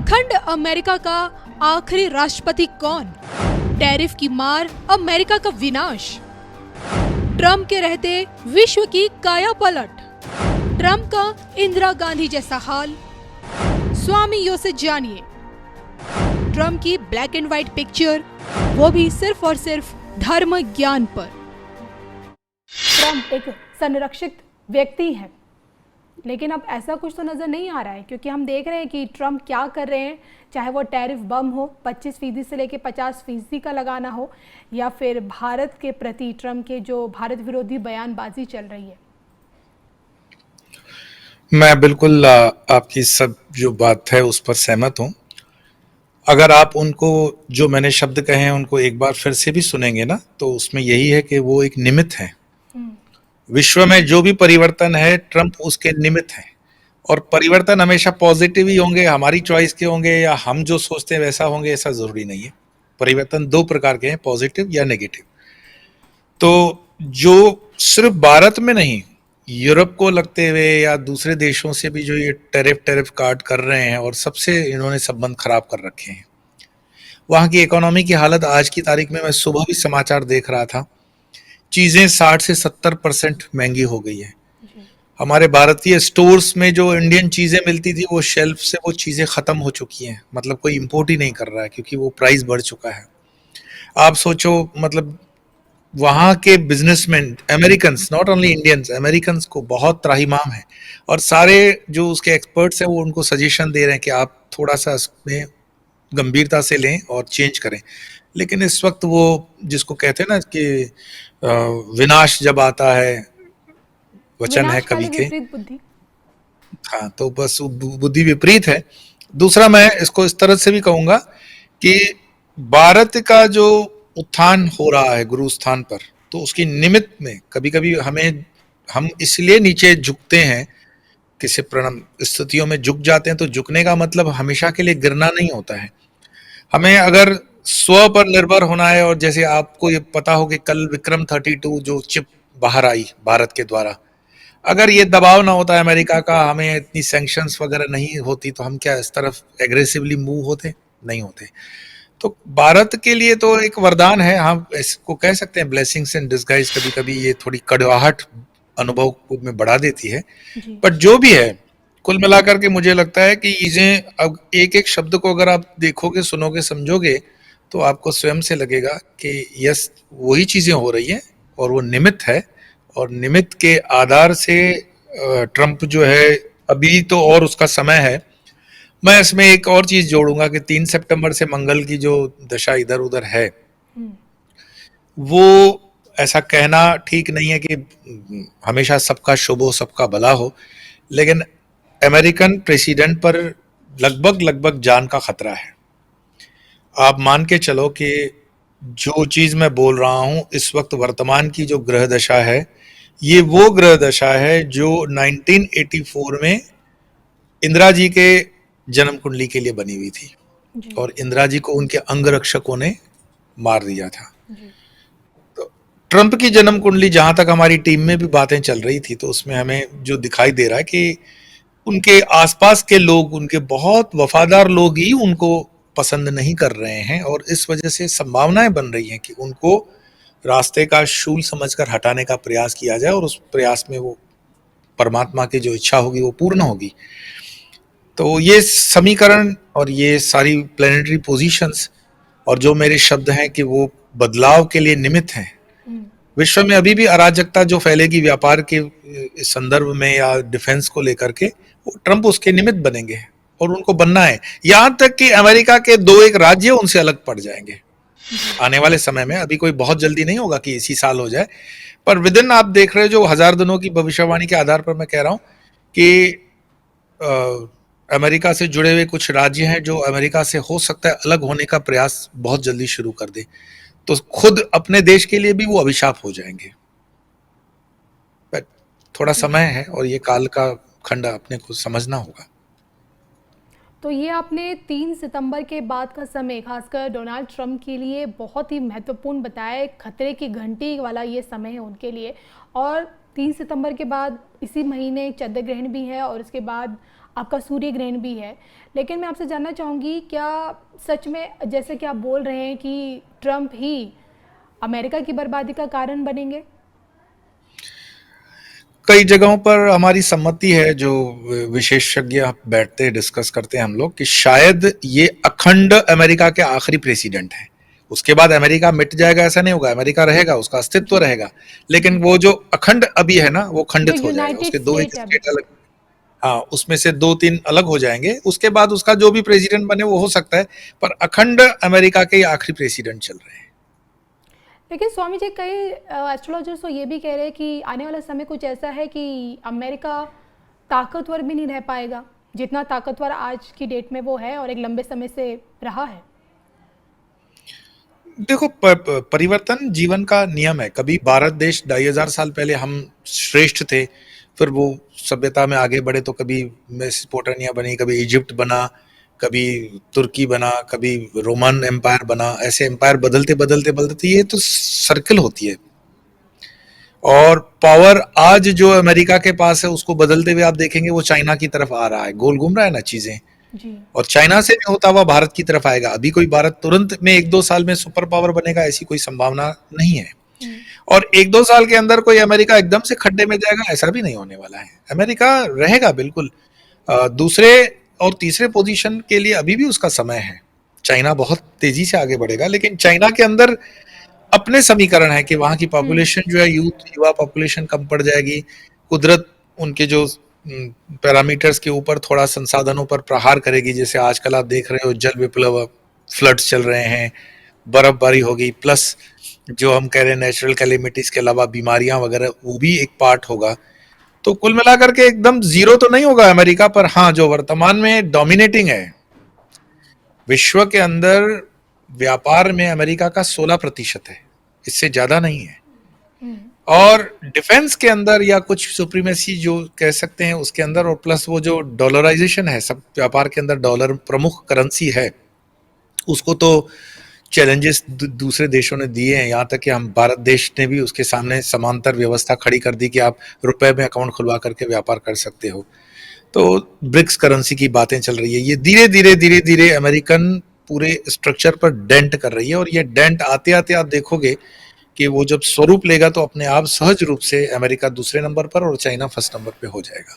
अखंड अमेरिका का आखिरी राष्ट्रपति कौन? टैरिफ की मार, अमेरिका का विनाश। ट्रंप के रहते विश्व की काया पलट। ट्रंप का इंदिरा गांधी जैसा हाल। स्वामी यो से जानिए ट्रंप की ब्लैक एंड व्हाइट पिक्चर, वो भी सिर्फ और सिर्फ धर्म ज्ञान पर। ट्रंप एक संरक्षित व्यक्ति है, लेकिन अब ऐसा कुछ तो नज़र नहीं आ रहा है, क्योंकि हम देख रहे हैं कि ट्रंप क्या कर रहे हैं। चाहे वो टैरिफ बम हो 25% से लेकर 50% का लगाना हो, या फिर भारत के प्रति ट्रंप के जो भारत विरोधी बयानबाजी चल रही है। मैं बिल्कुल आपकी सब जो बात है उस पर सहमत हूँ। अगर आप उनको जो मैंने शब्द कहे हैं उनको एक बार फिर से भी सुनेंगे ना, तो उसमें यही है कि वो एक निमित्त है। विश्व में जो भी परिवर्तन है ट्रंप उसके निमित्त है, और परिवर्तन हमेशा पॉजिटिव ही होंगे, हमारी चॉइस के होंगे या हम जो सोचते हैं वैसा होंगे, ऐसा जरूरी नहीं है। परिवर्तन दो प्रकार के हैं, पॉजिटिव या नेगेटिव। तो जो सिर्फ भारत में नहीं, यूरोप को लगते हुए या दूसरे देशों से भी जो ये टैरिफ काट कर रहे हैं और सबसे इन्होंने संबंध खराब कर रखे हैं। वहाँ की इकोनॉमी की हालत आज की तारीख में, मैं सुबह भी समाचार देख रहा था, चीज़ें 60 से 70% महंगी हो गई है। हमारे भारतीय स्टोर्स में जो इंडियन चीज़ें मिलती थी वो शेल्फ से वो चीज़ें ख़त्म हो चुकी हैं। मतलब कोई इंपोर्ट ही नहीं कर रहा है क्योंकि वो प्राइस बढ़ चुका है। आप सोचो, मतलब वहाँ के businessman, Americans, not only Indians, Americans को बहुत त्राहिमाम है, और सारे जो उसके एक्सपर्ट्स हैं वो उनको सजेशन दे रहे हैं कि आप थोड़ा सा इसमें गंभीरता से लें और चेंज करें। लेकिन इस वक्त वो जिसको कहते हैं ना कि विनाश जब आता है, वचन है कवि के, हाँ, तो बस बुद्धि विपरीत है। दूसरा, मैं इसको इस तरह से भी कहूंगा कि भारत का जो उत्थान हो रहा है गुरु स्थान पर, तो उसकी निमित्त में कभी कभी हम इसलिए नीचे झुकते हैं, किसी प्रणम स्थितियों में झुक जाते हैं, तो झुकने का मतलब हमेशा के लिए गिरना नहीं होता है। हमें अगर स्व पर निर्भर होना है, और जैसे आपको ये पता हो कि कल विक्रम 32 जो चिप बाहर आई भारत के द्वारा, अगर ये दबाव ना होता है अमेरिका का, हमें इतनी सैंक्शंस वगैरह नहीं होती, तो हम क्या इस तरफ एग्रेसिवली मूव होते? नहीं होते। तो भारत के लिए तो एक वरदान है, हम इसको कह सकते हैं ब्लेसिंग्स इन डिस्गाइज। कभी कभी ये थोड़ी कड़वाहट अनुभव में बढ़ा देती है, बट जो भी है, कुल मिलाकर के मुझे लगता है कि चीजें अब एक एक शब्द को अगर आप देखोगे, सुनोगे, समझोगे, तो आपको स्वयं से लगेगा कि यस, वही चीजें हो रही हैं और वो निमित्त है, और निमित्त के आधार से ट्रंप जो है, अभी तो और उसका समय है। मैं इसमें एक और चीज जोड़ूंगा कि 3 सितंबर से मंगल की जो दशा इधर उधर है, वो ऐसा कहना ठीक नहीं है कि हमेशा सबका शुभ हो, सबका भला हो, लेकिन अमेरिकन प्रेसिडेंट पर लगभग जान का खतरा है। आप मान के चलो कि जो चीज मैं बोल रहा हूं इस वक्त वर्तमान की जो ग्रह दशा है, ये वो ग्रह दशा है जो 1984 में इंदिरा जी के जन्म कुंडली के लिए बनी हुई थी, और इंदिरा जी को उनके अंगरक्षकों ने मार दिया था। तो ट्रंप की जन्म कुंडली, जहां तक हमारी टीम में भी बातें चल रही थी, तो उसमें हमें जो दिखाई दे रहा है कि उनके आसपास के लोग, उनके बहुत वफादार लोग ही उनको पसंद नहीं कर रहे हैं, और इस वजह से संभावनाएं बन रही हैं कि उनको रास्ते का शूल समझकर हटाने का प्रयास किया जाए, और उस प्रयास में वो परमात्मा की जो इच्छा होगी वो पूर्ण होगी। तो ये समीकरण और ये सारी प्लेनेटरी पोजीशंस और जो मेरे शब्द हैं कि वो बदलाव के लिए निमित्त हैं। विश्व में अभी भी अराजकता जो फैलेगी व्यापार के संदर्भ में या डिफेंस को लेकर के, वो ट्रंप उसके निमित्त बनेंगे, और उनको बनना है। यहां तक कि अमेरिका के 2-1 राज्य उनसे अलग पड़ जाएंगे आने वाले समय में। अभी कोई बहुत जल्दी नहीं होगा कि इसी साल हो जाए, पर विदिन आप देख रहे हो जो 1000 दिनों की भविष्यवाणी के आधार पर मैं कह रहा हूं कि अमेरिका से जुड़े हुए कुछ राज्य हैं जो अमेरिका से हो सकता है अलग होने का प्रयास बहुत जल्दी शुरू कर दे, तो खुद अपने देश के लिए भी वो अभिशाप हो जाएंगे। थोड़ा समय है, और ये काल का खंड अपने को समझना होगा। तो ये आपने 3 सितंबर के बाद का समय खासकर डोनाल्ड ट्रंप के लिए बहुत ही महत्वपूर्ण बताया, खतरे की घंटी वाला ये समय है उनके लिए। और 3 सितंबर के बाद इसी महीने चंद्र ग्रहण भी है, और इसके बाद आपका सूर्य ग्रहण भी है। लेकिन मैं आपसे जानना चाहूँगी, क्या सच में जैसे कि आप बोल रहे हैं कि ट्रंप ही अमेरिका की बर्बादी का कारण बनेंगे? कई जगहों पर हमारी सम्मति है, जो विशेषज्ञ बैठते हैं, डिस्कस करते हैं हम लोग, कि शायद ये अखंड अमेरिका के आखिरी प्रेसिडेंट हैं। उसके बाद अमेरिका मिट जाएगा ऐसा नहीं होगा, अमेरिका रहेगा, उसका अस्तित्व रहेगा, लेकिन वो जो अखंड अभी है ना, वो जो खंडित हो जाएगा, यूनाइटेड उसके दो एक स्टेट है अभी। स्टेट अलग, हाँ, उसमें से 2-3 अलग हो जाएंगे, उसके बाद उसका जो भी प्रेसिडेंट बने वो हो सकता है, पर अखंड अमेरिका के आखिरी प्रेसिडेंट चल रहे हैं। लेकिन स्वामी जी, कई एस्ट्रोलॉजर्स तो ये भी कह रहे हैं कि आने वाला समय कुछ ऐसा है कि अमेरिका ताकतवर भी नहीं रह पाएगा जितना ताकतवर आज की डेट में वो है और एक लंबे समय से रहा है। देखो, परिवर्तन जीवन का नियम है। कभी भारत देश 2500 साल पहले हम श्रेष्ठ थे, फिर वो सभ्यता में आगे बढ़े, तो कभी मेसोपोटामिया बनी, कभी इजिप्ट बना, कभी तुर्की बना, कभी रोमन एम्पायर बना, ऐसे एम्पायर बदलते बदलते बदलते ये तो सर्कल होती है। और पावर आज जो अमेरिका के पास है उसको बदलते हुए आप देखेंगे वो चाइना की तरफ आ रहा है, गोल घूम रहा है ना चीजें, जी। और चाइना से भी होता हुआ भारत की तरफ आएगा। अभी कोई भारत तुरंत में 1-2 साल में सुपर पावर बनेगा ऐसी कोई संभावना नहीं है, और 1-2 साल के अंदर कोई अमेरिका एकदम से खड्डे में जाएगा ऐसा भी नहीं होने वाला है। अमेरिका रहेगा बिल्कुल दूसरे और तीसरे पोजीशन के लिए अभी भी उसका समय है। चाइना बहुत तेजी से आगे बढ़ेगा, लेकिन चाइना के अंदर अपने समीकरण है कि वहां की पॉपुलेशन जो है, युवा पॉपुलेशन कम पड़ जाएगी, कुदरत उनके जो पैरामीटर्स के ऊपर थोड़ा संसाधनों पर प्रहार करेगी, जैसे आजकल आप देख रहे हो जल विप्लव, फ्लड्स चल रहे हैं, बर्फबारी होगी, प्लस जो हम कह रहे हैं नेचुरल कैलेमिटीज के अलावा बीमारियां वगैरह, वो भी एक पार्ट होगा। तो कुल मिलाकर के एकदम जीरो तो नहीं होगा अमेरिका, पर हाँ, जो वर्तमान में डोमिनेटिंग है विश्व के अंदर, व्यापार में अमेरिका का 16% है, इससे ज्यादा नहीं है। और डिफेंस के अंदर या कुछ सुप्रीमेसी जो कह सकते हैं उसके अंदर, और प्लस वो जो डॉलराइजेशन है, सब व्यापार के अंदर डॉलर प्रमुख करेंसी है, उसको तो चैलेंजेस दूसरे देशों ने दिए हैं, यहाँ तक कि हम भारत देश ने भी उसके सामने समांतर व्यवस्था खड़ी कर दी कि आप रुपए में अकाउंट खुलवा करके व्यापार कर सकते हो। तो ब्रिक्स करेंसी की बातें चल रही है, ये धीरे धीरे अमेरिकन पूरे स्ट्रक्चर पर डेंट कर रही है, और ये डेंट आते आते आप देखोगे कि वो जब स्वरूप लेगा तो अपने आप सहज रूप से अमेरिका दूसरे नंबर पर और चाइना फर्स्ट नंबर पे हो जाएगा।